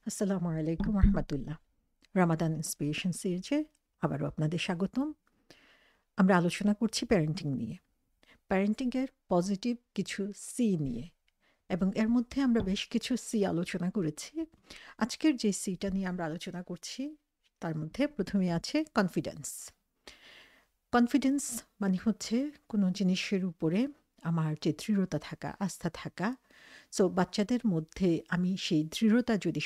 আসসালামু আলাইকুম রহমতুল্লাহ। রামাদান ইন্সপিরেশন সিরিজে আবারও আপনাদের স্বাগতম। আমরা আলোচনা করছি প্যারেন্টিং নিয়ে, প্যারেন্টিংয়ের পজিটিভ কিছু সি নিয়ে, এবং এর মধ্যে আমরা বেশ কিছু সি আলোচনা করেছি। আজকের যে সিটা নিয়ে আমরা আলোচনা করছি তার মধ্যে প্রথমে আছে কনফিডেন্স। কনফিডেন্স মানে হচ্ছে কোনো জিনিসের উপরে আমার যে দৃঢ়তা থাকা, আস্থা থাকা। সো বাচ্চাদের মধ্যে আমি সেই দৃঢ়তা যদি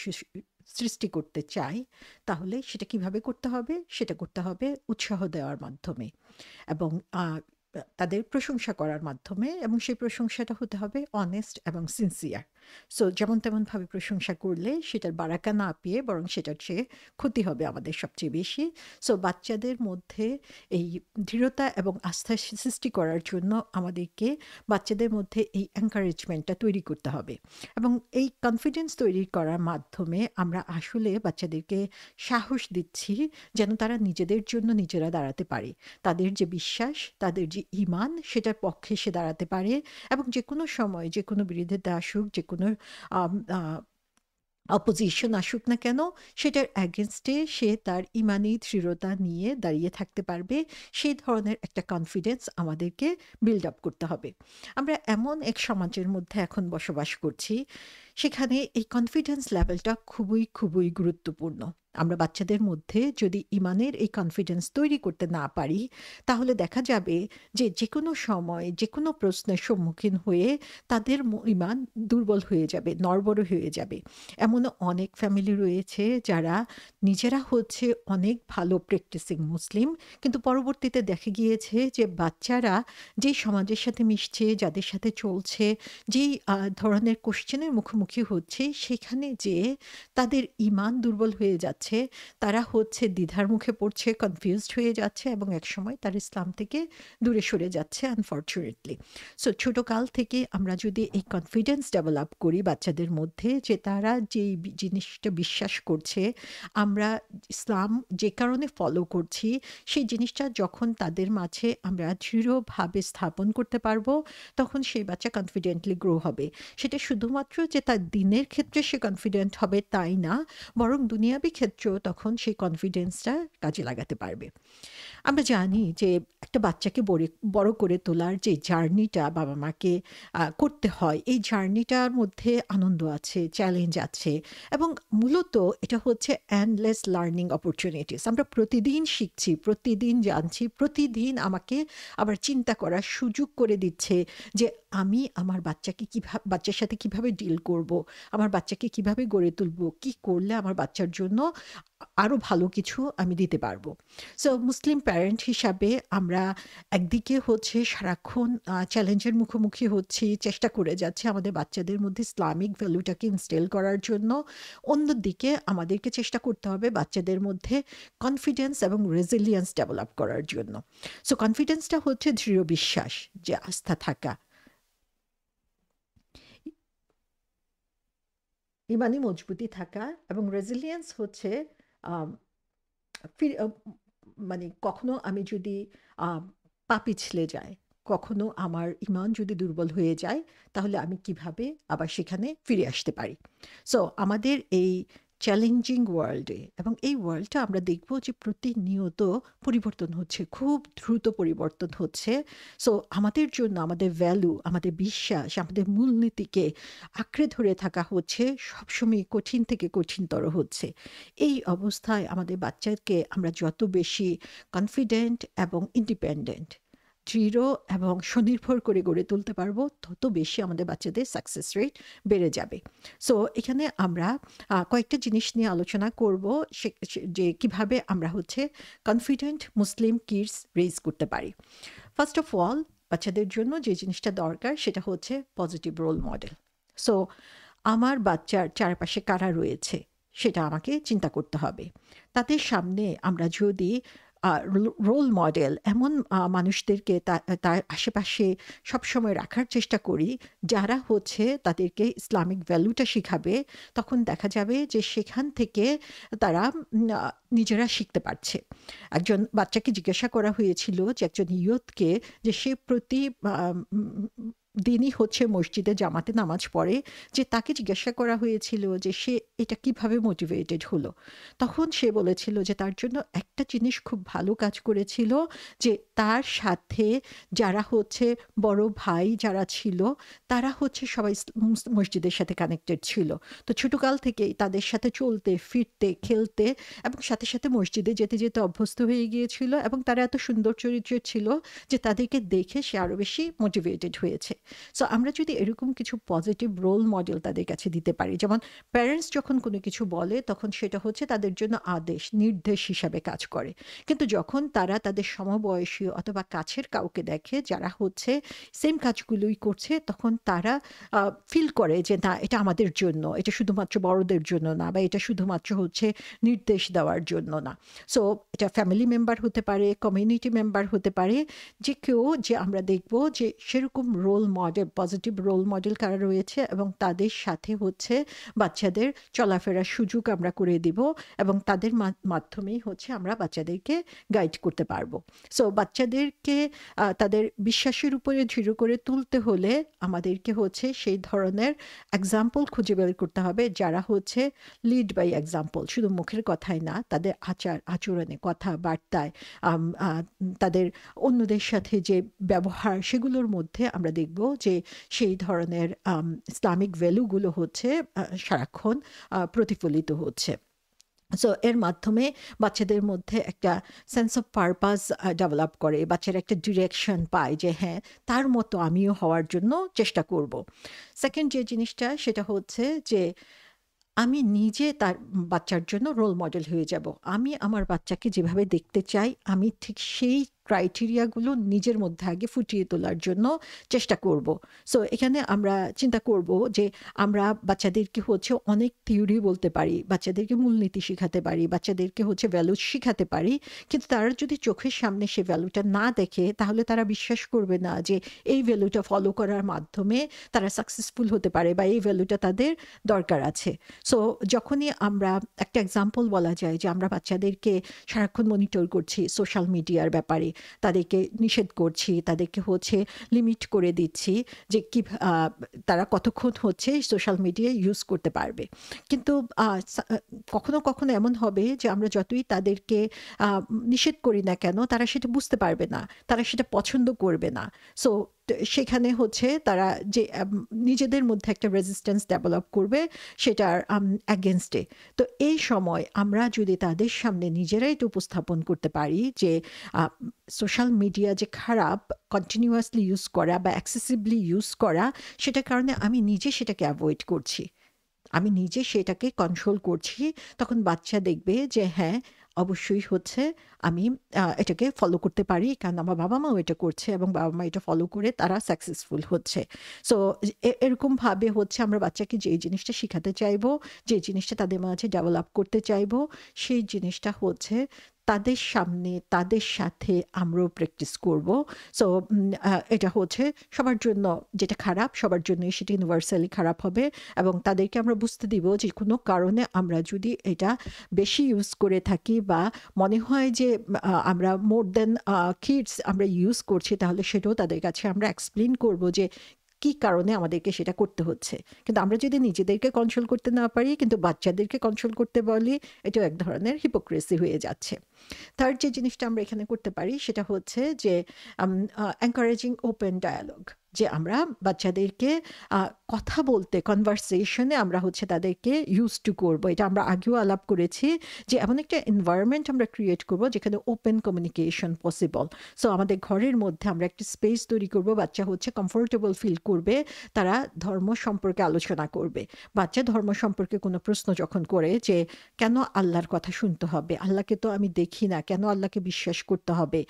সৃষ্টি করতে চাই, তাহলে সেটা কিভাবে করতে হবে? সেটা করতে হবে উৎসাহ দেওয়ার মাধ্যমে এবং তাদের প্রশংসা করার মাধ্যমে, এবং সেই প্রশংসাটা হতে হবে অনেস্ট এবং সিনসিয়ার। সো যেমন তেমনভাবে প্রশংসা করলে সেটার বারাকা না পেয়ে বরং সেটার চেয়ে ক্ষতি হবে আমাদের সবচেয়ে বেশি। সো বাচ্চাদের মধ্যে এই দৃঢ়তা এবং আস্থা সৃষ্টি করার জন্য আমাদেরকে বাচ্চাদের মধ্যে এই এনকারেজমেন্টটা তৈরি করতে হবে, এবং এই কনফিডেন্স তৈরি করার মাধ্যমে আমরা আসলে বাচ্চাদেরকে সাহস দিচ্ছি যেন তারা নিজেদের জন্য নিজেরা দাঁড়াতে পারে, তাদের যে বিশ্বাস, তাদের যে ঈমান, সেটার পক্ষে সে দাঁড়াতে পারে, এবং যেকোনো সময় যেকোনো বিরোধিতা আসুক, যেকোনো আম আ অপোজিশন আসুক না কেন, সেটার এগেইনস্টে সে তার ঈমানি দৃঢ়তা নিয়ে দাঁড়িয়ে থাকতে পারবে। সেই ধরনের একটা কনফিডেন্স আমাদেরকে বিল্ড আপ করতে হবে। আমরা এমন এক সমাজের মধ্যে এখন বসবাস করছি, সেখানে এই কনফিডেন্স লেভেলটা খুবই গুরুত্বপূর্ণ। আমরা বাচ্চাদের মধ্যে যদি ঈমানের এই কনফিডেন্স তৈরি করতে না পারি, তাহলে দেখা যাবে যে যেকোনো সময় যেকোনো প্রশ্নের সম্মুখীন হয়ে তাদের ঈমান দুর্বল হয়ে যাবে, নড়বড় হয়ে যাবে। এমনও অনেক ফ্যামিলি রয়েছে যারা নিজেরা হচ্ছে অনেক ভালো প্র্যাকটিসিং মুসলিম, কিন্তু পরবর্তীতে দেখা গিয়েছে যে বাচ্চারা যেই সমাজের সাথে মিশছে, যাদের সাথে চলছে, যেই ধরনের কোশ্চেনের মুখোমুখি হচ্ছে, সেখানে যেয়ে তাদের ঈমান দুর্বল হয়ে যাচ্ছে। তারা হচ্ছে দ্বিধার মুখে পড়ছে, কনফিউজড হয়ে যাচ্ছে, এবং একসময় তারা ইসলাম থেকে দূরে সরে যাচ্ছে আনফরচুনেটলি। সো ছোটকাল থেকে আমরা যদি এই কনফিডেন্স ডেভেলপ করি বাচ্চাদের মধ্যে, যে তারা যেই জিনিসটা বিশ্বাস করছে, আমরা ইসলাম যে কারণে ফলো করছি, সেই জিনিসটা যখন তাদের মাঝে আমরা দৃঢ়ভাবে স্থাপন করতে পারবো, তখন সেই বাচ্চা কনফিডেন্টলি গ্রো হবে। সেটা শুধুমাত্র যে তার দিনের ক্ষেত্রে সে কনফিডেন্ট হবে তাই না, বরং দুনিয়াবী ক্ষেত্রেও তখন সেই কনফিডেন্সটা কাজে লাগাতে পারবে। আমরা জানি যে একটা বাচ্চাকে বড় করে তোলার যে জার্নিটা বাবা-মাকে করতে হয়, এই জার্নিটার মধ্যে আনন্দ আছে, চ্যালেঞ্জ আছে, এবং মূলত এটা হচ্ছে এন্ডলেস লার্নিং অপরচুনিটিস। আমরা প্রতিদিন শিখছি, প্রতিদিন জানছি, প্রতিদিন আমাকে আবার চিন্তা করার সুযোগ করে দিচ্ছে যে আমি আমার বাচ্চার সাথে কিভাবে ডিল করব, আমার বাচ্চাকে কিভাবে গড়ে তুলব, কি করলে আমার বাচ্চার জন্য আরো ভালো কিছু আমি দিতে পারবো। সো মুসলিম প্যারেন্ট হিসাবে আমরা একদিকে হচ্ছে সারাক্ষণ চ্যালেঞ্জের মুখোমুখি হচ্ছি, চেষ্টা করে যাচ্ছি আমাদের বাচ্চাদের মধ্যে ইসলামিক ভ্যালুটাকে ইনস্টিল করার জন্য। অন্যদিকে আমাদেরকে চেষ্টা করতে হবে বাচ্চাদের মধ্যে কনফিডেন্স এবং রেজিলিয়েন্স ডেভেলপ করার জন্য। সো কনফিডেন্সটা হচ্ছে দৃঢ় বিশ্বাস, যে আস্থা থাকা, ইমানি মজবুতি থাকা, এবং রেজিলিয়েন্স হচ্ছে আম, ফির মানে কখনো আমি যদি পা পিছলে যায়, কখনো আমার ইমান যদি দুর্বল হয়ে যায়, তাহলে আমি কিভাবে আবার সেখানে ফিরে আসতে পারি। সো আমাদের এই চ্যালেঞ্জিং ওয়ার্ল্ডে, এবং এই ওয়ার্ল্ডটা আমরা দেখব যে প্রতিনিয়ত পরিবর্তন হচ্ছে, খুব দ্রুত পরিবর্তন হচ্ছে। সো আমাদের জন্য আমাদের ভ্যালু, আমাদের বিশ্বাস, আমাদের মূলনীতিকে আঁকড়ে ধরে থাকা হচ্ছে সবসময় কঠিন থেকে কঠিনতর হচ্ছে। এই অবস্থায় আমাদের বাচ্চাকে আমরা যত বেশি কনফিডেন্ট এবং ইন্ডিপেন্ডেন্ট, দৃঢ় এবং স্বনির্ভর করে গড়ে তুলতে পারবো, তত বেশি আমাদের বাচ্চাদের সাকসেস রেট বেড়ে যাবে। সো এখানে আমরা কয়েকটা জিনিস নিয়ে আলোচনা করব, যে কিভাবে আমরা হচ্ছে কনফিডেন্ট মুসলিম কিডস রেজ করতে পারি। ফার্স্ট অফ অল, বাচ্চাদের জন্য যে জিনিসটা দরকার সেটা হচ্ছে পজিটিভ রোল মডেল। সো আমার বাচ্চার চারপাশে কারা রয়েছে সেটা আমাকে চিন্তা করতে হবে। তাদের সামনে আমরা যদি রোল মডেল এমন মানুষদেরকে তার আশেপাশে সবসময় রাখার চেষ্টা করি, যারা হচ্ছে তাদেরকে ইসলামিক ভ্যালুটা শিখাবে, তখন দেখা যাবে যে সেখান থেকে তারা নিজেরা শিখতে পারছে। একজন বাচ্চাকে জিজ্ঞাসা করা হয়েছিল, যে একজন ইয়ুথকে, যে সে প্রতি দিনই হচ্ছে মসজিদে জামাতে নামাজ পড়ে, যে তাকে জিজ্ঞাসা করা হয়েছিল যে সে এটা কিভাবে মোটিভেটেড হলো? তখন সে বলেছিল যে তার জন্য একটা জিনিস খুব ভালো কাজ করেছিল, যে তার সাথে যারা হচ্ছে বড় ভাই যারা ছিল, তারা হচ্ছে সবাই মসজিদের সাথে কানেক্টেড ছিল। তো ছোটকাল থেকেই তাদের সাথে চলতে, ফিরতে, খেলতে এবং সাথে, সাথে মসজিদে যেতে, যেতে অভ্যস্ত হয়ে গিয়েছিল এবং তারা এত সুন্দর চরিত্রের ছিল যে তাদেরকে দেখে সে আরো বেশি মোটিভেটেড হয়েছে। সো আমরা যদি এরকম কিছু পজিটিভ রোল মডেল তাদের কাছে দিতে পারি, যেমন প্যারেন্টস যখন কোনো কিছু বলে তখন সেটা হচ্ছে তাদের জন্য আদেশ, নির্দেশ হিসাবে কাজ করে। কিন্তু যখন তারা তাদের সমবয়সী অথবা কাছের কাউকে দেখে যারা হচ্ছে সেম কাজগুলোই করছে, তখন তারা ফিল করে যে না, এটা আমাদের জন্য, এটা শুধুমাত্র বড়দের জন্য না, বা এটা শুধুমাত্র হচ্ছে নির্দেশ দেওয়ার জন্য না। সো এটা ফ্যামিলি মেম্বার হতে পারে, কমিউনিটি মেম্বার হতে পারে, যে কেউ, যে আমরা দেখব যে সেরকম role model, positive role model কারা রয়েছে এবং তাদের সাথে হচ্ছে বাচ্চাদের চলাফেরার সুযোগ আমরা করে দিব এবং তাদের মাধ্যমেই হচ্ছে আমরা বাচ্চাদেরকে গাইড করতে পারবো। সো বাচ্চাদেরকে তাদের বিশ্বাসের উপরে দৃঢ় করে তুলতে হলে আমাদেরকে হচ্ছে সেই ধরনের এক্সাম্পল খুঁজে বের করতে হবে যারা হচ্ছে লিড বাই এক্সাম্পল, শুধু মুখের কথাই না, তাদের আচরণে, কথাবার্তায়, তাদের অন্যদের সাথে যে ব্যবহার, সেগুলোর মধ্যে আমরা দেখব যে সেই ধরনের ইসলামিক ভ্যালুগুলো হচ্ছে সারাক্ষণ প্রতিফলিত হচ্ছে। সো এর মাধ্যমে বাচ্চাদের মধ্যে একটা সেন্স অফ পারপাস ডেভেলপ করে, বাচ্চারা একটা ডিরেকশন পায় যে হ্যাঁ, তার মতো আমিও হওয়ার জন্য চেষ্টা করব। সেকেন্ড যে জিনিসটা সেটা হচ্ছে যে আমি নিজে তার বাচ্চার জন্য রোল মডেল হয়ে যাব। আমি আমার বাচ্চাকে যেভাবে দেখতে চাই, আমি ঠিক সেই ক্রাইটেরিয়াগুলো নিজের মধ্যে আগে ফুটিয়ে তোলার জন্য চেষ্টা করব। সো এখানে আমরা চিন্তা করব যে আমরা বাচ্চাদেরকে হচ্ছে অনেক থিওরি বলতে পারি, বাচ্চাদেরকে মূলনীতি শেখাতে পারি, বাচ্চাদেরকে হচ্ছে ভ্যালু শেখাতে পারি, কিন্তু তারা যদি চোখের সামনে সে ভ্যালুটা না দেখে, তাহলে তারা বিশ্বাস করবে না যে এই ভ্যালুটা ফলো করার মাধ্যমে তারা সাকসেসফুল হতে পারে বা এই ভ্যালুটা তাদের দরকার আছে। সো যখনই আমরা একটা এক্সাম্পল বলা যায় যে আমরা বাচ্চাদেরকে সারাক্ষণ মনিটর করছি সোশ্যাল মিডিয়ার ব্যাপারে, তাদেরকে নিষেধ করছি, তাদেরকে হচ্ছে লিমিট করে দিচ্ছি যে কি তারা কতক্ষণ হচ্ছে সোশ্যাল মিডিয়া ইউজ করতে পারবে। কিন্তু কখনো কখনো এমন হবে যে আমরা যতই তাদেরকে নিষেধ করি না কেন, তারা সেটা বুঝতে পারবে না, তারা সেটা পছন্দ করবে না। সো সেখানে হচ্ছে তারা যে নিজেদের মধ্যে একটা রেজিস্ট্যান্স ডেভেলপ করবে সেটার অ্যাগেনস্টে। তো এই সময় আমরা যদি তাদের সামনে নিজেরাই এটা উপস্থাপন করতে পারি যে সোশ্যাল মিডিয়া যে খারাপ, কন্টিনিউয়াসলি ইউজ করা বা এক্সেসিভলি ইউজ করা, সেটার কারণে আমি নিজে সেটাকে অ্যাভয়েড করছি, আমি নিজে সেটাকে কন্ট্রোল করছি, তখন বাচ্চা দেখবে যে হ্যাঁ, অবশ্যই হচ্ছে আমি এটাকে ফলো করতে পারি, কারণ আমার বাবা মাও এটা করছে এবং বাবা মা এটা ফলো করে তারা সাকসেসফুল হচ্ছে। সো এরকমভাবে হচ্ছে আমরা বাচ্চাকে যে জিনিসটা শেখাতে চাইবো, যে জিনিসটা তাদের মাঝে ডেভেলপ করতে চাইবো, সেই জিনিসটা হচ্ছে তাদের সামনে, তাদের সাথে আমরাও প্র্যাকটিস করব। সো এটা হচ্ছে সবার জন্য, যেটা খারাপ সবার জন্যই সেটা ইউনিভার্সালি খারাপ হবে এবং তাদেরকে আমরা বুঝতে দিব যে কোনো কারণে আমরা যদি এটা বেশি ইউজ করে থাকি বা মনে হয় যে আমরা মোর দেন কিডস আমরা ইউজ করছি, তাহলে সেটাও তাদের কাছে আমরা এক্সপ্লেন করব যে কি কারণে আমাদেরকে সেটা করতে হচ্ছে। কিন্তু আমরা যদি নিজেদেরকে কন্ট্রোল করতে না পারি কিন্তু বাচ্চাদেরকে কন্ট্রোল করতে বলি, এটাও এক ধরনের হিপোক্রেসি হয়ে যাচ্ছে। থার্ড যে জিনিসটা আমরা এখানে করতে পারি সেটা হচ্ছে যে এনকারেজিং ওপেন ডায়ালগ, যে আমরা বাচ্চাদেরকে কথা বলতে, কনভারসেশনে আমরা হচ্ছে তাদেরকে ইউজ টু করবো। এটা আমরা আগেও আলাপ করেছি যে এমন একটা এনভায়রনমেন্ট আমরা ক্রিয়েট করব যেখানে ওপেন কমিউনিকেশন পসিবল। সো আমাদের ঘরের মধ্যে আমরা একটা স্পেস তৈরি করব, বাচ্চা হচ্ছে কমফোর্টেবল ফিল করবে, তারা ধর্ম সম্পর্কে আলোচনা করবে। বাচ্চা ধর্ম সম্পর্কে কোনো প্রশ্ন যখন করে যে কেন আল্লাহর কথা শুনতে হবে, আল্লাহকে তো আমি দেখি না, কেন আল্লাহকে বিশ্বাস করতে হবে,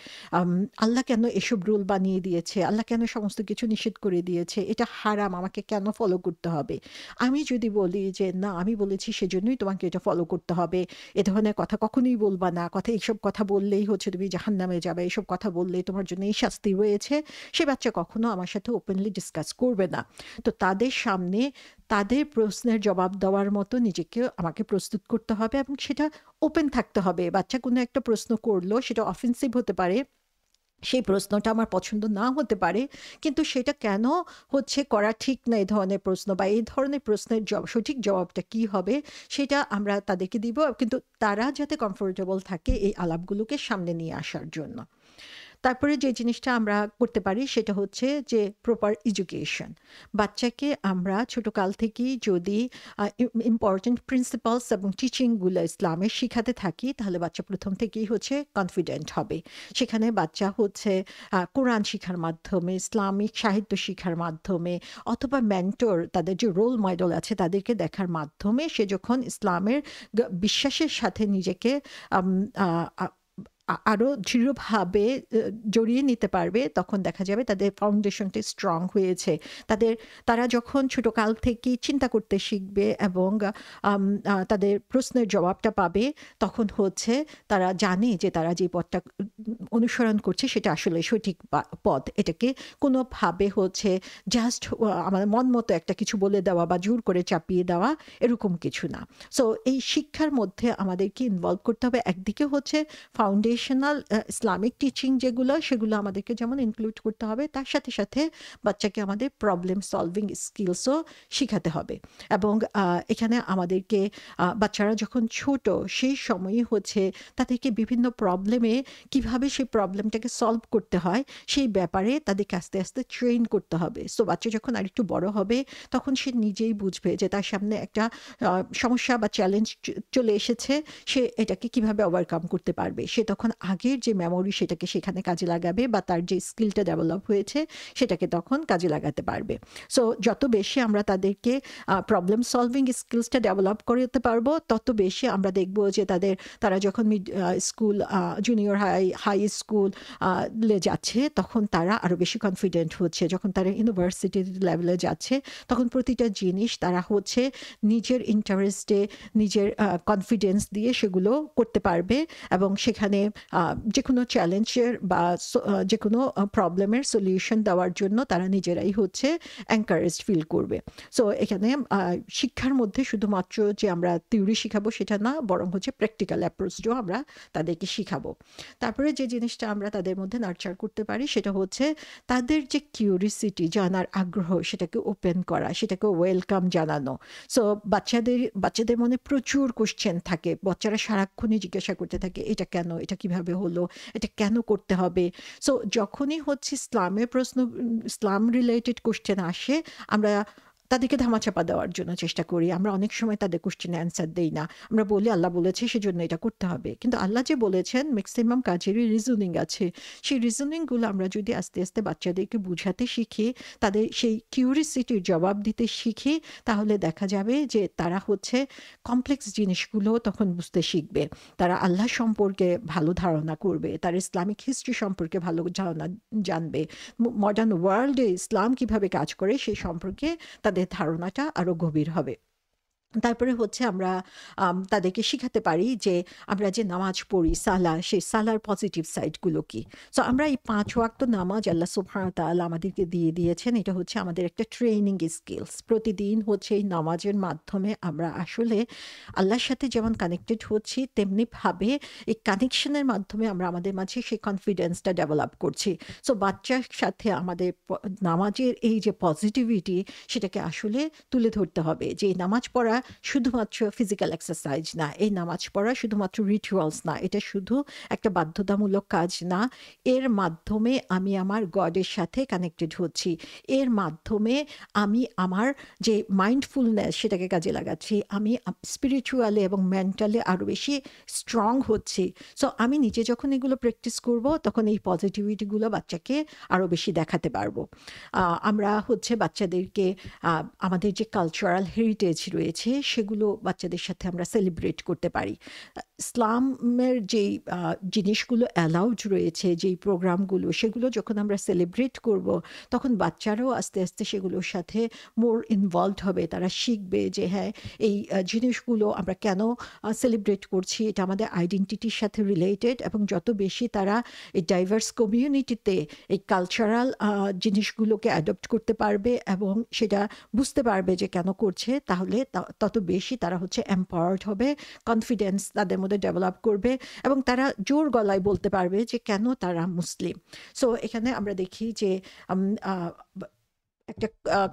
আল্লাহ কেন এসব রুল বানিয়ে দিয়েছে, আল্লাহ কেন সমস্ত কিছু নিষেধ করে দিয়েছে, এটা হারাম, আমাকে কেন ফলো করতে হবে। আমি যদি বলি যে না, আমি বলেছি সেজন্যই তোমাকে এটা ফলো করতে হবে, এ ধরনের কথা কখনোই বলবা না, এইসব কথা বললেই হচ্ছে তুমি জাহান্নামে যাবে, এইসব কথা বললেই তোমার জন্য এই শাস্তি রয়েছে, সে বাচ্চা কখনো আমার সাথে ওপেনলি ডিসকাস করবে না। তো তাদের সামনে তাদের প্রশ্নের জবাব দেওয়ার মতো নিজেকে আমাকে প্রস্তুত করতে হবে এবং সেটা ওপেন থাকতে হবে। বাচ্চা কোনো একটা প্রশ্ন করলো, সেটা অফেন্সিভ হতে পারে, সেই প্রশ্নটা আমার পছন্দ না হতে পারে, কিন্তু সেটা কেন হচ্ছে করা ঠিক না এই ধরনের প্রশ্ন, বা এই ধরনের প্রশ্নের সঠিক জবাবটা কি হবে সেটা আমরা তাদেরকে দিব, কিন্তু তারা যাতে কমফোর্টেবল থাকে এই আলাপগুলোকে সামনে নিয়ে আসার জন্য। তারপরে যে জিনিসটা আমরা করতে পারি সেটা হচ্ছে যে প্রপার এডুকেশন। বাচ্চাকে আমরা ছোটকাল থেকেই যদি ইম্পর্টেন্ট প্রিন্সিপালস এবং টিচিংগুলো ইসলামের শিখাতে থাকি, তাহলে বাচ্চা প্রথম থেকেই হচ্ছে কনফিডেন্ট হবে। সেখানে বাচ্চা হচ্ছে কোরআন শিখার মাধ্যমে, ইসলামিক সাহিত্য শিখার মাধ্যমে, অথবা মেন্টর, তাদের যে রোল মডেল আছে তাদেরকে দেখার মাধ্যমে সে যখন ইসলামের বিশ্বাসের সাথে নিজেকে আরও দৃঢ়ভাবে জড়িয়ে নিতে পারবে, তখন দেখা যাবে তাদের ফাউন্ডেশনটি স্ট্রং হয়েছে। তারা যখন ছোটকাল থেকেই চিন্তা করতে শিখবে এবং তাদের প্রশ্নের জবাবটা পাবে, তখন হচ্ছে তারা জানে যে তারা যে পথটা অনুসরণ করছে সেটা আসলে সঠিক পথ। এটাকে কোনোভাবে হচ্ছে জাস্ট আমার মন মতো একটা কিছু বলে দেওয়া বা জোর করে চাপিয়ে দেওয়া এরকম কিছু না। সো এই শিক্ষার মধ্যে আমাদেরকে ইনভলভ করতে হবে। একদিকে হচ্ছে ফাউন্ডেশনাল ইসলামিক টিচিং যেগুলো, সেগুলো আমাদেরকে যেমন ইনক্লুড করতে হবে, তার সাথে সাথে বাচ্চাকে আমাদের প্রবলেম সলভিং স্কিলসও শিখাতে হবে। এবং এখানে আমাদেরকে বাচ্চারা যখন ছোট সেই সময়ই হচ্ছে তাদেরকে বিভিন্ন প্রবলেমে কিভাবে সেই প্রবলেমটাকে সলভ করতে হয় সেই ব্যাপারে তাদেরকে আস্তে আস্তে ট্রেন করতে হবে। সো বাচ্চা যখন আরেকটু বড় হবে তখন সে নিজেই বুঝবে যে তার সামনে একটা সমস্যা বা চ্যালেঞ্জ চলে এসেছে, সে এটাকে কিভাবে ওভারকাম করতে পারবে। সে তখন আগের যে মেমোরি সেটাকে সেখানে কাজে লাগাবে, বা তার যে স্কিলটা ডেভেলপ হয়েছে সেটাকে তখন কাজে লাগাতে পারবে। সো যত বেশি আমরা তাদেরকে প্রবলেম সলভিং স্কিলসটা ডেভেলপ করতে পারবো, তত বেশি আমরা দেখব যে তারা যখন স্কুল, জুনিয়র হাই স্কুল যাচ্ছে তখন তারা আরও বেশি কনফিডেন্ট হচ্ছে। যখন তারা ইউনিভার্সিটি লেভেলে যাচ্ছে তখন প্রতিটা জিনিস তারা হচ্ছে নিজের ইন্টারেস্টে, নিজের কনফিডেন্স দিয়ে সেগুলো করতে পারবে, এবং সেখানে যে কোনো চ্যালেঞ্জের বা যে কোনো প্রবলেমের সলিউশন দেওয়ার জন্য তারা নিজেরাই হচ্ছে এনকারেজড ফিল করবে। সো এখানে শিক্ষার মধ্যে শুধুমাত্র যে আমরা থিওরি শিখাবো সেটা না, বরং হচ্ছে প্র্যাকটিক্যাল অ্যাপ্রোচটাও আমরা তাদেরকে শিখাবো। তারপরে যে জিনিসটা আমরা তাদের মধ্যে নার্চার করতে পারি সেটা হচ্ছে তাদের যে কিউরিসিটি, জানার আগ্রহ, সেটাকে ওপেন করা, সেটাকে ওয়েলকাম জানানো। সো বাচ্চাদের মনে প্রচুর কোশ্চেন থাকে, বাচ্চারা সারাক্ষণই জিজ্ঞাসা করতে থাকে এটা কেন, এটা কিভাবে হলো, এটা কেন করতে হবে। সো যখনই হচ্ছে ইসলামের প্রশ্ন, ইসলাম রিলেটেড কোশ্চেন আসে, আমরা তাদেরকে ধামাচাপা দেওয়ার জন্য চেষ্টা করি। আমরা অনেক সময় তাদের কোশ্চেনে অ্যান্সার দেই না। আমরা বলি আল্লাহ বলেছে সেজন্য এটা করতে হবে, কিন্তু আল্লাহ যে বলেছেন ম্যাক্সিমাম কাজেরই রিজনিং আছে। সেই রিজনিংগুলো আমরা যদি আস্তে আস্তে বাচ্চাদেরকে বুঝাতে শিখি, তাদের সেই কিউরিসিটির জবাব দিতে শিখি, তাহলে দেখা যাবে যে তারা হচ্ছে কমপ্লেক্স জিনিসগুলো তখন বুঝতে শিখবে। তারা আল্লাহ সম্পর্কে ভালো ধারণা করবে, তার ইসলামিক হিস্ট্রি সম্পর্কে ভালো ধারণা জানবে, মডার্ন ওয়ার্ল্ডে ইসলাম কিভাবে কাজ করে সেই সম্পর্কে তাদের ধারণাটা আরো গভীর হবে। তারপরে হচ্ছে আমরা তাদেরকে শিখাতে পারি যে আমরা যে নামাজ পড়ি, সালাহ, সেই সালার পজিটিভ সাইডগুলো কি। সো আমরা এই 5 ওয়াক্ত নামাজ আল্লাহ সুবহানাহু ওয়া তাআলা আমাদেরকে দিয়ে দিয়েছেন, এটা হচ্ছে আমাদের একটা ট্রেনিং স্কিলস। প্রতিদিন হচ্ছে এই নামাজের মাধ্যমে আমরা আসলে আল্লাহর সাথে যেমন কানেক্টেড হচ্ছি, তেমনিভাবে এই কানেকশনের মাধ্যমে আমরা আমাদের মাঝে সেই কনফিডেন্সটা ডেভেলপ করছি। সো বাচ্চার সাথে আমাদের নামাজের এই যে পজিটিভিটি, সেটাকে আসলে তুলে ধরতে হবে যে এই নামাজ পড়া শুধুমাত্র ফিজিক্যাল এক্সারসাইজ না, এই নামাজ পড়া শুধুমাত্র রিচুয়ালস না, এটা শুধু একটা বাধ্যতামূলক কাজ না। এর মাধ্যমে আমি আমার গডের সাথে কানেক্টেড হচ্ছি, এর মাধ্যমে আমি আমার যে মাইন্ডফুলনেস সেটাকে কাজে লাগাচ্ছি, আমি স্পিরিচুয়ালি এবং মেন্টালি আরও বেশি স্ট্রং হচ্ছি। সো আমি নিজে যখন এগুলো প্র্যাকটিস করব, তখন এই পজিটিভিটিগুলো বাচ্চাকে আরও বেশি দেখাতে পারবো। আমরা হচ্ছে বাচ্চাদেরকে আমাদের যে কালচারাল হেরিটেজ রয়েছে সেগুলো বাচ্চাদের সাথে আমরা সেলিব্রেট করতে পারি। ইসলামের যেই জিনিসগুলো অ্যালাউড রয়েছে, যেই প্রোগ্রামগুলো, সেগুলো যখন আমরা সেলিব্রেট করব, তখন বাচ্চারাও আস্তে আস্তে সেগুলোর সাথে মোর ইনভলভড হবে। তারা শিখবে যে হ্যাঁ, এই জিনিসগুলো আমরা কেন সেলিব্রেট করছি, এটা আমাদের আইডেন্টিটির সাথে রিলেটেড। এবং যত বেশি তারা এই ডাইভার্স কমিউনিটিতে এই কালচারাল জিনিসগুলোকে অ্যাডপ্ট করতে পারবে এবং সেটা বুঝতে পারবে যে কেন করছে, তাহলে তত বেশি তারা হচ্ছে এম্পাওয়ার্ড হবে, কনফিডেন্স তাদের মধ্যে ডেভেলপ করবে এবং তারা জোর গলায় বলতে পারবে যে কেন তারা মুসলিম। সো এখানে আমরা দেখি যে একটা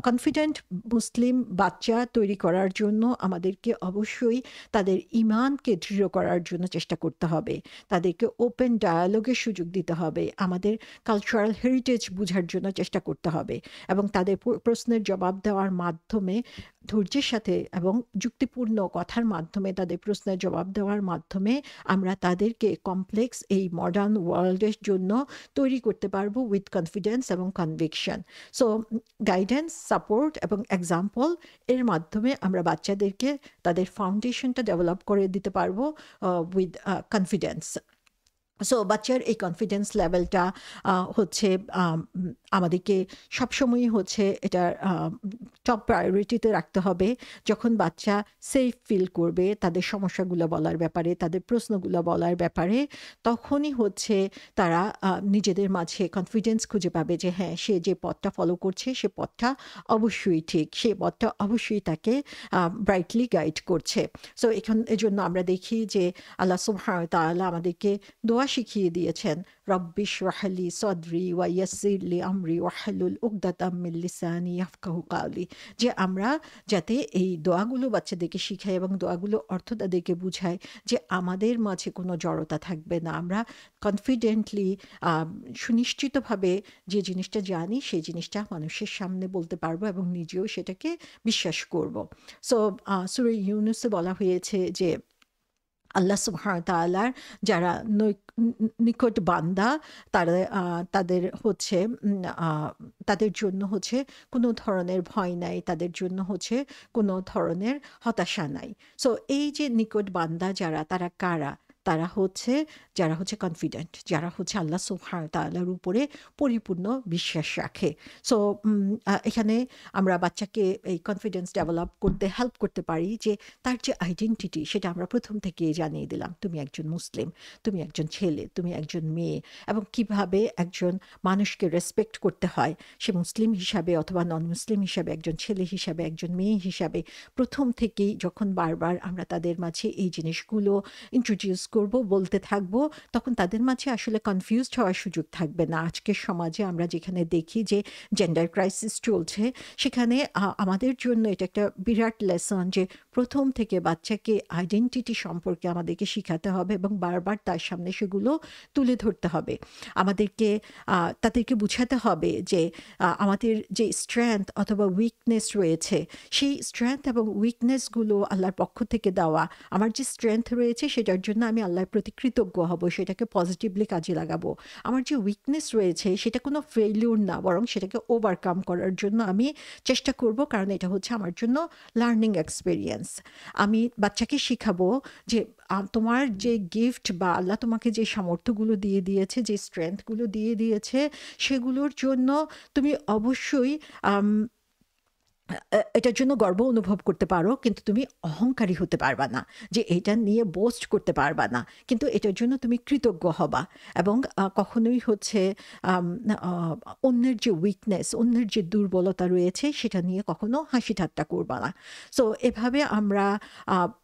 কনফিডেন্ট মুসলিম বাচ্চা তৈরি করার জন্য আমাদেরকে অবশ্যই তাদের ঈমানকে দৃঢ় করার জন্য চেষ্টা করতে হবে। তাদেরকে ওপেন ডায়ালগের সুযোগ দিতে হবে। আমাদের কালচারাল হেরিটেজ বুঝার জন্য চেষ্টা করতে হবে এবং তাদের প্রশ্নের জবাব দেওয়ার মাধ্যমে ধৈর্যের সাথে এবং যুক্তিপূর্ণ কথার মাধ্যমে তাদের প্রশ্নের জবাব দেওয়ার মাধ্যমে আমরা তাদেরকে কমপ্লেক্স এই মডার্ন ওয়ার্ল্ডের জন্য তৈরি করতে পারবো উইথ কনফিডেন্স এবং কনভিকশন। সো গাইডেন্স, সাপোর্ট এবং এক্সাম্পল এর মাধ্যমে আমরা বাচ্চাদেরকে তাদের ফাউন্ডেশনটা ডেভেলপ করে দিতে পারবো উইথ কনফিডেন্স। সো বাচ্চার এই কনফিডেন্স লেভেলটা হচ্ছে আমাদেরকে সবসময়ই হচ্ছে এটা টপ প্রায়োরিটিতে রাখতে হবে। যখন বাচ্চা সেফ ফিল করবে তাদের সমস্যাগুলো বলার ব্যাপারে, তাদের প্রশ্নগুলো বলার ব্যাপারে, তখনই হচ্ছে তারা নিজেদের মাঝে কনফিডেন্স খুঁজে পাবে যে হ্যাঁ, সে যে পথটা ফলো করছে সে পথটা অবশ্যই ঠিক, সে পথটা অবশ্যই তাকে ব্রাইটলি গাইড করছে। সো এজন্য আমরা দেখি যে আল্লাহ সুবহানাহু ওয়া তাআলা আমাদেরকে দোয়া শিখিয়ে দিয়েছেন, রব্বি ইশরাহ লি সদরি ওয়া ইয়াসসির লি আমরি ওয়াহলুল উকদাতাম মিন লিসানি ইয়াফকাহু কাওলি, যে আমরা যাতে এই দোয়াগুলো বাচ্চাদেরকে শিখাই এবং দোয়াগুলো অর্থ তাদেরকে বুঝাই, যে আমাদের মাঝে কোনো জড়তা থাকবে না। আমরা কনফিডেন্টলি সুনিশ্চিতভাবে যে জিনিসটা জানি সেই জিনিসটা মানুষের সামনে বলতে পারবো এবং নিজেও সেটাকে বিশ্বাস করব। সো সূরা ইউনূসে বলা হয়েছে যে আল্লাহ সুবহানাহু ওয়া তাআলার যারা নিকট বান্দা তারা তাদের হচ্ছে তাদের জন্য হচ্ছে কোনো ধরনের ভয় নাই, তাদের জন্য হচ্ছে কোনো ধরনের হতাশা নাই। সো এই যে নিকট বান্দা যারা, তারা কারা? তারা হচ্ছে যারা হচ্ছে কনফিডেন্ট, যারা হচ্ছে আল্লাহ সুবহানাহু ওয়া তাআলার উপরে পরিপূর্ণ বিশ্বাস রাখে। সো এখানে আমরা বাচ্চাকে এই কনফিডেন্স ডেভেলপ করতে হেল্প করতে পারি যে তার যে আইডেন্টিটি সেটা আমরা প্রথম থেকেই জানিয়ে দিলাম। তুমি একজন মুসলিম, তুমি একজন ছেলে, তুমি একজন মেয়ে, এবং কিভাবে একজন মানুষকে রেসপেক্ট করতে হয়, সে মুসলিম হিসাবে অথবা নন মুসলিম হিসাবে, একজন ছেলে হিসাবে, একজন মেয়ে হিসাবে। প্রথম থেকেই যখন বারবার আমরা তাদের মাঝে এই জিনিসগুলো ইন্ট্রোডিউস করব, বলতে থাকবো, তখন তাদের মাঝে আসলে কনফিউজড হওয়ার সুযোগ থাকবে না। আজকের সমাজে আমরা যেখানে দেখি যে জেন্ডার ক্রাইসিস চলছে, সেখানে আমাদের জন্য এটা একটা বিরাট লেসন যে প্রথম থেকে বাচ্চাকে আইডেন্টিটি সম্পর্কে আমাদেরকে শিখাতে হবে এবং বারবার তার সামনে সেগুলো তুলে ধরতে হবে। আমাদেরকে তাদেরকে বুঝাতে হবে যে আমাদের যে স্ট্রেংথ অথবা উইকনেস রয়েছে, সেই স্ট্রেংথ এবং উইকনেসগুলো আল্লাহর পক্ষ থেকে দেওয়া। আমার যে স্ট্রেংথ রয়েছে সেটার জন্য আমি আল্লাহর প্রতি কৃতজ্ঞ হব, সেটাকে পজিটিভলি কাজে লাগাবো। আমার যে উইকনেস রয়েছে সেটা কোনো ফেইলিউর না, বরং সেটাকে ওভারকাম করার জন্য আমি চেষ্টা করব, কারণ এটা হচ্ছে আমার জন্য লার্নিং এক্সপিরিয়েন্স। আমি বাচ্চাকে শিখাবো যে তোমার যে গিফট বা আল্লাহ তোমাকে যে সামর্থ্যগুলো দিয়ে দিয়েছে, যে স্ট্রেংথগুলো দিয়ে দিয়েছে, সেগুলোর জন্য তুমি অবশ্যই এটার জন্য গর্ব অনুভব করতে পারো, কিন্তু তুমি অহংকারী হতে পারবা না, যে এটা নিয়ে বোস্ট করতে পারবা না, কিন্তু এটার জন্য তুমি কৃতজ্ঞ হবা এবং কখনোই হচ্ছে অন্যের যে উইকনেস, অন্যের যে দুর্বলতা রয়েছে সেটা নিয়ে কখনো হাসি ঠাট্টা করবা না। সো এভাবে আমরা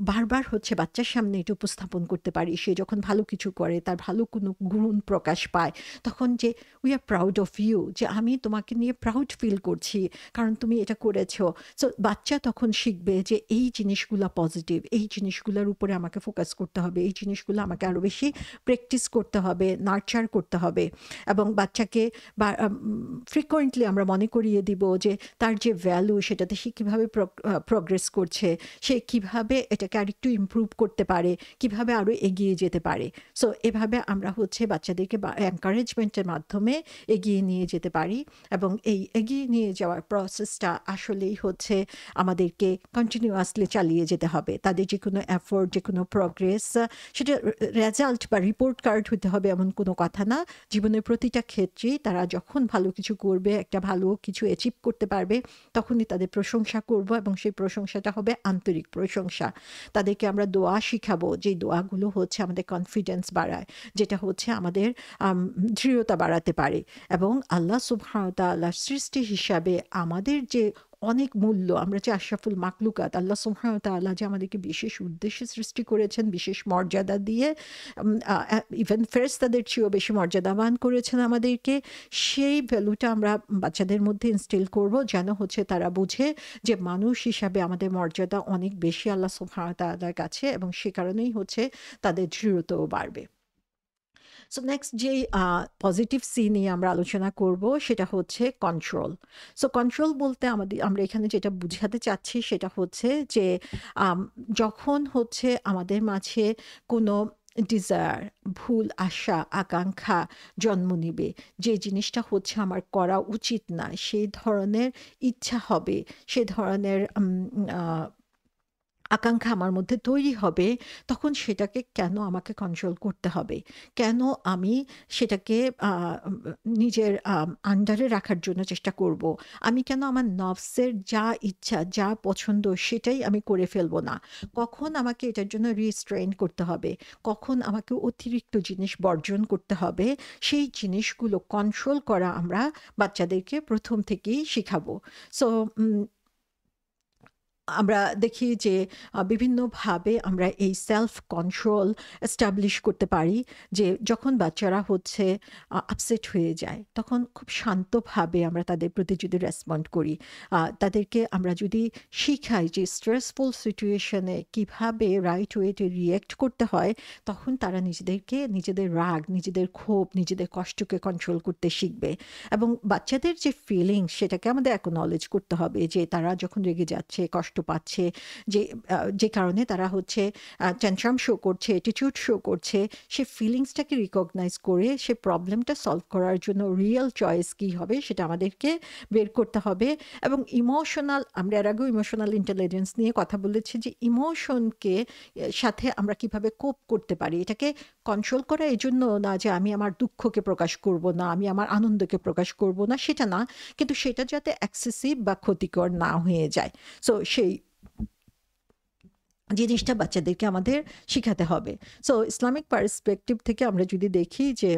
বারবার হচ্ছে বাচ্চার সামনে এটা উপস্থাপন করতে পারি। সে যখন ভালো কিছু করে, তার ভালো কোনো গুণ প্রকাশ পায়, তখন যে we are proud of you, যে আমি তোমাকে নিয়ে প্রাউড ফিল করছি কারণ তুমি এটা করেছো। সো বাচ্চা তখন শিখবে যে এই জিনিসগুলো পজিটিভ, এই জিনিসগুলোর উপরে আমাকে ফোকাস করতে হবে, এই জিনিসগুলো আমাকে আরও বেশি প্র্যাকটিস করতে হবে, নার্চার করতে হবে। এবং বাচ্চাকে ফ্রিকোয়েন্টলি আমরা মনে করিয়ে দিব যে তার যে ভ্যালু, সেটাতে সে কীভাবে প্রগ্রেস করছে, সে কিভাবে এটাকে আরেকটু ইমপ্রুভ করতে পারে, কিভাবে আরও এগিয়ে যেতে পারে। সো এভাবে আমরা হচ্ছে বাচ্চাদেরকে এনকারেজমেন্টের মাধ্যমে এগিয়ে নিয়ে যেতে পারি এবং এই এগিয়ে নিয়ে যাওয়ার প্রসেসটা আসলেই হচ্ছে আমাদেরকে কন্টিনিউয়াসলি চালিয়ে যেতে হবে। তাদের যে কোনো এফোর্ট, যে কোনো প্রগ্রেস, সেটা রেজাল্ট বা রিপোর্ট কার্ড হতে হবে এমন কোনো কথা না। জীবনের প্রতিটা ক্ষেত্রেই তারা যখন ভালো কিছু করবে, একটা ভালো কিছু অ্যাচিভ করতে পারবে, তখনই তাদের প্রশংসা করব এবং সেই প্রশংসাটা হবে আন্তরিক প্রশংসা। তাদেরকে আমরা দোয়া শিখাবো, যে দোয়াগুলো হচ্ছে আমাদের কনফিডেন্স বাড়ায়, যেটা হচ্ছে আমাদের দৃঢ়তা বাড়াতে পারে এবং আল্লাহ সুবহানাহু ওয়া তাআলার সৃষ্টি হিসাবে আমাদের যে অনেক মূল্য, আমরা যে আশরাফুল মাখলুকাত, আল্লাহ সুবহানাহু ওয়া তাআলা যে আমাদেরকে বিশেষ উদ্দেশ্যে সৃষ্টি করেছেন, বিশেষ মর্যাদা দিয়ে, ইভেন ফেরেশতাদের চেয়েও বেশি মর্যাদাবান করেছেন আমাদেরকে। সেই ভ্যালুটা আমরা বাচ্চাদের মধ্যে ইনস্টিল করব, যেন হচ্ছে তারা বুঝে যে মানুষ হিসাবে আমাদের মর্যাদা অনেক বেশি আল্লাহ সুবহানাহু ওয়া তাআলার কাছে, এবং সে কারণেই হচ্ছে তাদের দৃঢ়তাও বাড়বে। সো নেক্সট যে পজিটিভ সি নিয়ে আমরা আলোচনা করব সেটা হচ্ছে কন্ট্রোল। সো কন্ট্রোল বলতে আমরা এখানে যেটা বুঝাতে চাচ্ছি সেটা হচ্ছে যে যখন হচ্ছে আমাদের মাঝে কোনো ডিজায়ার, ভুল আশা আকাঙ্ক্ষা জন্ম নিবে, যে জিনিসটা হচ্ছে আমার করা উচিত না, সেই ধরনের ইচ্ছা হবে, সে ধরনের আকাঙ্ক্ষা আমার মধ্যে তৈরি হবে, তখন সেটাকে কেন আমাকে কন্ট্রোল করতে হবে? কেন আমি সেটাকে নিজের আন্ডারে রাখার জন্য চেষ্টা করব? আমি কেন আমার নফসের যা ইচ্ছা, যা পছন্দ সেটাই আমি করে ফেলবো না? কখন আমাকে এটার জন্য রিস্ট্রেইন করতে হবে? কখন আমাকে অতিরিক্ত জিনিস বর্জন করতে হবে? সেই জিনিসগুলো কন্ট্রোল করা আমরা বাচ্চাদেরকে প্রথম থেকেই শিখাবো। সো আমরা দেখি যে বিভিন্নভাবে আমরা এই সেলফ কন্ট্রোল এস্টাবলিশ করতে পারি, যে যখন বাচ্চারা হচ্ছে আপসেট হয়ে যায়, তখন খুব শান্তভাবে আমরা তাদের প্রতি যদি রেসপন্ড করি, তাদেরকে আমরা যদি শিখাই যে স্ট্রেসফুল সিচুয়েশনে কিভাবে রাইট ওয়েতে রিয়েক্ট করতে হয়, তখন তারা নিজেদের রাগ, নিজেদের ক্ষোভ, নিজেদের কষ্টকে কন্ট্রোল করতে শিখবে। এবং বাচ্চাদের যে ফিলিংস, সেটাকে আমাদের অ্যাকনলেজ করতে হবে, যে তারা যখন রেগে যাচ্ছে, কষ্ট পাচ্ছে, যে কারণে তারা হচ্ছে ট্যান্ট্রাম শো করছে, অ্যাটিটিউড শো করছে, সে ফিলিংসটাকে রিকগনাইজ করে সে প্রবলেমটা সলভ করার জন্য রিয়েল চয়েস কী হবে সেটা আমাদেরকে বের করতে হবে। এবং আমরা এর আগেও ইমোশনাল ইন্টেলিজেন্স নিয়ে কথা বলেছি, যে ইমোশনকে সাথে আমরা কিভাবে কোপ করতে পারি। এটাকে কন্ট্রোল করা এই জন্য না যে আমি আমার দুঃখকে প্রকাশ করব না, আমি আমার আনন্দকে প্রকাশ করব না, সেটা না, কিন্তু সেটা যাতে এক্সেসিভ বা ক্ষতিকর না হয়ে যায়। সো সেই জিনিসটা বাচ্চাদেরকে আমাদের শিখাতে হবে। সো ইসলামিক পার্সপেক্টিভ থেকে আমরা যদি দেখি যে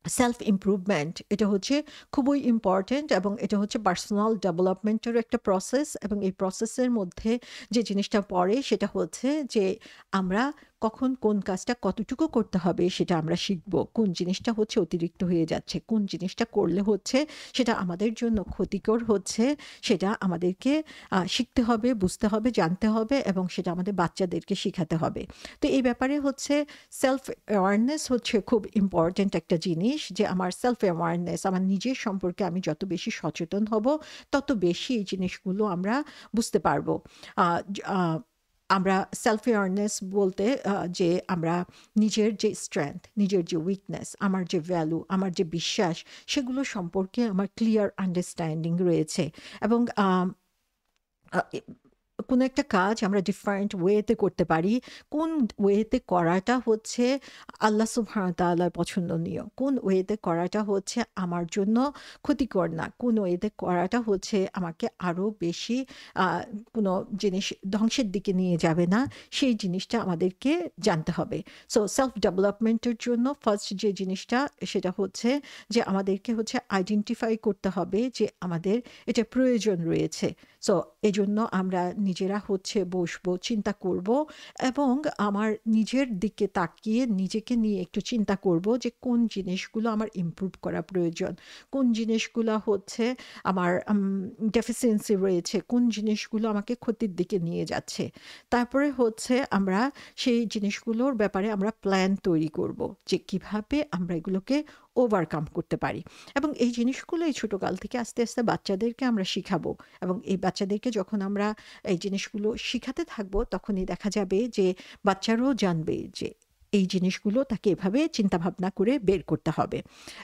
সেলফ ইমপ্রুভমেন্ট, এটা হচ্ছে খুবই ইম্পর্টেন্ট, এবং এটা হচ্ছে পার্সোনাল ডেভেলপমেন্টের একটা প্রসেস। এবং এই প্রসেসের মধ্যে যে জিনিসটা পড়ে সেটা হচ্ছে যে আমরা কখন কোন কাজটা কতটুকু করতে হবে সেটা আমরা শিখব, কোন জিনিসটা হচ্ছে অতিরিক্ত হয়ে যাচ্ছে, কোন জিনিসটা করলে হচ্ছে সেটা আমাদের জন্য ক্ষতিকর হচ্ছে, সেটা আমাদেরকে শিখতে হবে, বুঝতে হবে, জানতে হবে, এবং সেটা আমাদের বাচ্চাদেরকে শিখাতে হবে। তো এই ব্যাপারে হচ্ছে সেলফ অ্যাওয়ারনেস হচ্ছে খুব ইম্পর্টেন্ট একটা জিনিস, যে আমার সেলফ অ্যাওয়ারনেস, আমার নিজের সম্পর্কে আমি যত বেশি সচেতন হব, তত বেশি এই জিনিসগুলো আমরা বুঝতে পারবো। আমরা সেলফ অ্যাওয়ারনেস বলতে যে আমরা নিজের যে স্ট্রেংথ, নিজের যে উইকনেস, আমার যে ভ্যালু, আমার যে বিশ্বাস, সেগুলো সম্পর্কে আমার ক্লিয়ার আন্ডারস্ট্যান্ডিং রয়েছে। এবং কোনো একটা কাজ আমরা ডিফারেন্ট ওয়েতে করতে পারি, কোন ওয়েতে করাটা হচ্ছে আল্লাহ সুবহানাহু ওয়া তাআলার পছন্দনীয়, কোন ওয়েতে করাটা হচ্ছে আমার জন্য ক্ষতিকর না, কোন ওয়েতে করাটা হচ্ছে আমাকে আরও বেশি কোনো জিনিস ধ্বংসের দিকে নিয়ে যাবে না, সেই জিনিসটা আমাদেরকে জানতে হবে। সো সেলফ ডেভেলপমেন্টের জন্য ফার্স্ট যে জিনিসটা সেটা হচ্ছে যে আমাদেরকে হচ্ছে আইডেন্টিফাই করতে হবে যে আমাদের এটা প্রয়োজন রয়েছে। সো এজন্য আমরা নিজেরা হচ্ছে বসবো, চিন্তা করব, এবং আমার নিজের দিকে তাকিয়ে নিজেকে নিয়ে একটু চিন্তা করব যে কোন জিনিসগুলো আমার ইমপ্রুভ করা প্রয়োজন, কোন জিনিসগুলো হচ্ছে আমার ডেফিসিয়েন্সি রয়েছে, কোন জিনিসগুলো আমাকে ক্ষতির দিকে নিয়ে যাচ্ছে। তারপরে হচ্ছে আমরা সেই জিনিসগুলোর ব্যাপারে আমরা প্ল্যান তৈরি করব, যে কিভাবে আমরা এগুলোকে ওভারকাম করতে পারি। এবং এই জিনিসগুলো এই ছোটোকাল থেকে আস্তে আস্তে বাচ্চাদেরকে আমরা শিখাবো, এবং এই বাচ্চাদেরকে যখন আমরা এই জিনিসগুলো শিখাতে থাকবো, তখনই দেখা যাবে যে বাচ্চারাও জানবে যে এই জিনিসগুলো তাকে এভাবে চিন্তাভাবনা করে বের করতে হবে।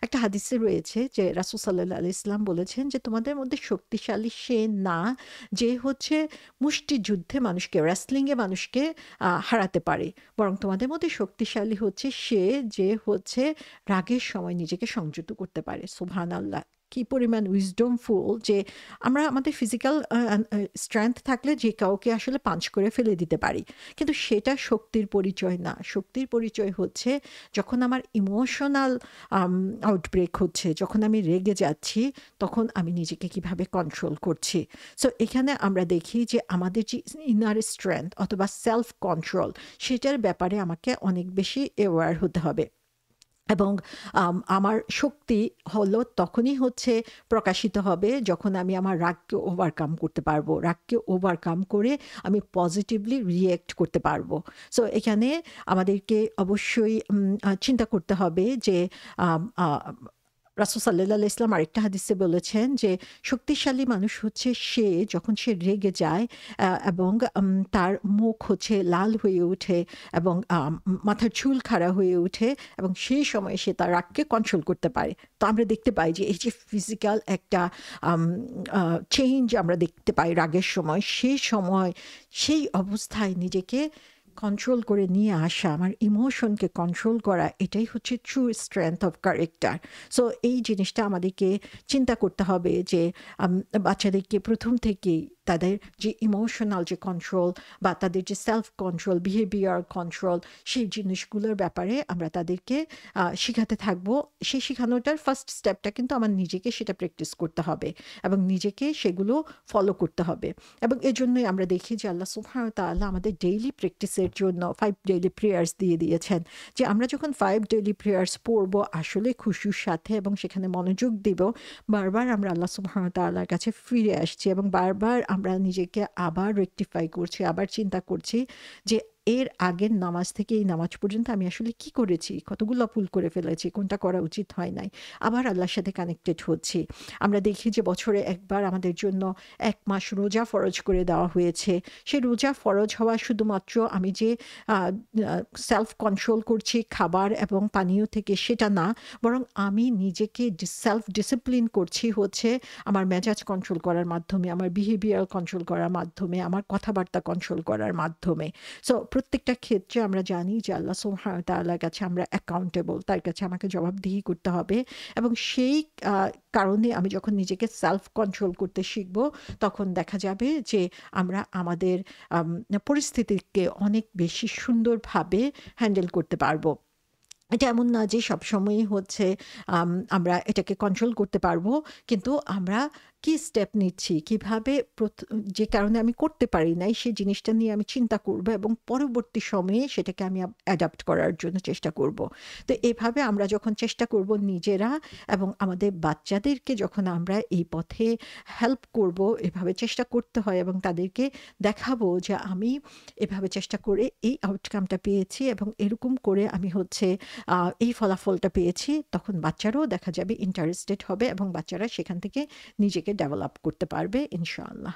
একটা হাদিসে রয়েছে যে রাসূল সাল্লাল্লাহু আলাইহি ওয়াসাল্লাম বলেছেন যে তোমাদের মধ্যে শক্তিশালী সে না যে হচ্ছে মুষ্টিযুদ্ধে মানুষকে, রেসলিংয়ে মানুষকে হারাতে পারে, বরং তোমাদের মধ্যে শক্তিশালী হচ্ছে সে যে হচ্ছে রাগের সময় নিজেকে সংযত করতে পারে। সুবহানাল্লাহ! কি পরিমাণ উইজডমফুল যে আমরা আমাদের ফিজিক্যাল স্ট্রেংথ থাকলে যে কাউকে আসলে পাঞ্চ করে ফেলে দিতে পারি, কিন্তু সেটা শক্তির পরিচয় না। শক্তির পরিচয় হচ্ছে যখন আমার ইমোশনাল আউটব্রেক হচ্ছে, যখন আমি রেগে যাচ্ছি, তখন আমি নিজেকে কিভাবে কন্ট্রোল করছি। সো এখানে আমরা দেখি যে আমাদের যে ইনার স্ট্রেংথ অথবা সেলফ কন্ট্রোল, সেটার ব্যাপারে আমাকে অনেক বেশি অ্যাওয়্যার হতে হবে। এবং আমার শক্তি হলো তখনই হচ্ছে প্রকাশিত হবে যখন আমি আমার রাগকে ওভারকাম করতে পারবো। রাগকে ওভারকাম করে আমি পজিটিভলি রিঅ্যাক্ট করতে পারবো। সো এখানে আমাদেরকে অবশ্যই চিন্তা করতে হবে যে রাসূল সাল্লাল্লাহু আলাইহি ওয়াসাল্লাম আরেকটা হাদিসে বলেছেন যে শক্তিশালী মানুষ হচ্ছে সে যখন সে রেগে যায় এবং তার মুখ হচ্ছে লাল হয়ে ওঠে এবং মাথার চুল খাড়া হয়ে ওঠে এবং সেই সময় সে তার রাগকে কন্ট্রোল করতে পারে। তো আমরা দেখতে পাই যে এই যে ফিজিক্যাল একটা চেঞ্জ আমরা দেখতে পাই রাগের সময়, সেই সময় সেই অবস্থায় নিজেকে কন্ট্রোল করে নিয়ে আসা, আমার ইমোশনকে কন্ট্রোল করা, এটাই হচ্ছে true strength of character. So এই জিনিসটা আমাদেরকে চিন্তা করতে হবে যে বাচ্চাদেরকে প্রথম থেকেই তাদের যে ইমোশনাল যে কন্ট্রোল বা তাদের যে সেলফ কন্ট্রোল, বিহেভিয়ার কন্ট্রোল, সেই জিনিসগুলোর ব্যাপারে আমরা তাদেরকে শেখাতে থাকবো। সেই শেখানোটার ফার্স্ট স্টেপটা কিন্তু আমার নিজেকে সেটা প্র্যাকটিস করতে হবে এবং নিজেকে সেগুলো ফলো করতে হবে। এবং এজন্যই আমরা দেখি যে আল্লাহ সুবহানাহু ওয়া তাআলা আমাদের ডেইলি প্র্যাকটিসের জন্য 5 ডেইলি প্রেয়ার্স দিয়ে দিয়েছেন, যে আমরা যখন 5 ডেইলি প্রেয়ার্স পড়বো আসলে খুশুর সাথে এবং সেখানে মনোযোগ দিব, বারবার আমরা আল্লাহ সুবহানাহু ওয়া তাআলার কাছে ফিরে আসছি এবং বারবার আমরা নিজেকে আবার রেকটিফাই করছি, আবার চিন্তা করছি যে এর আগের নামাজ থেকে এই নামাজ পর্যন্ত আমি আসলে কি করেছি, কতগুলো ভুল করে ফেলেছি, কোনটা করা উচিত হয় নাই। আবার আল্লাহর সাথে কানেক্টেড হচ্ছি। আমরা দেখি যে বছরে একবার আমাদের জন্য 1 মাস রোজা ফরজ করে দেওয়া হয়েছে। সেই রোজা ফরজ হওয়া শুধুমাত্র আমি যে সেলফ কন্ট্রোল করছি খাবার এবং পানীয় থেকে, সেটা না, বরং আমি নিজেকে সেলফ ডিসিপ্লিন করছি হচ্ছে আমার মেজাজ কন্ট্রোল করার মাধ্যমে, আমার বিহেভিয়ার কন্ট্রোল করার মাধ্যমে, আমার কথাবার্তা কন্ট্রোল করার মাধ্যমে। সো প্রত্যেকটা ক্ষেত্রে আমরা জানি যে আল্লাহ সুবহানাহু ওয়া তাআলার কাছে আমরা অ্যাকাউন্টেবল, তার কাছে আমাকে জবাবদিহি করতে হবে এবং সেই কারণে আমি যখন নিজেকে সেলফ কন্ট্রোল করতে শিখব, তখন দেখা যাবে যে আমরা আমাদের পরিস্থিতিকে অনেক বেশি সুন্দরভাবে হ্যান্ডেল করতে পারবো। এটা এমন না যে সবসময়ই হচ্ছে আমরা এটাকে কন্ট্রোল করতে পারবো, কিন্তু আমরা কি স্টেপ নিচ্ছি, কিভাবে যে কারণে আমি করতে পারি নাই সেই জিনিসটা নিয়ে আমি চিন্তা করব এবং পরবর্তী সময়ে সেটাকে আমি অ্যাডাপ্ট করার জন্য চেষ্টা করব। তো এভাবে আমরা যখন চেষ্টা করব নিজেরা এবং আমাদের বাচ্চাদেরকে যখন আমরা এই পথে হেল্প করব, এভাবে চেষ্টা করতে হয় এবং তাদেরকে দেখাবো যে আমি এভাবে চেষ্টা করে এই আউটকামটা পেয়েছি এবং এরকম করে আমি হচ্ছে এই ফলাফলটা পেয়েছি, তখন বাচ্চারাও দেখা যাবে ইন্টারেস্টেড হবে এবং বাচ্চারা সেখান থেকে নিজেকে ডেভেলপ করতে পারবে ইনশাআল্লাহ।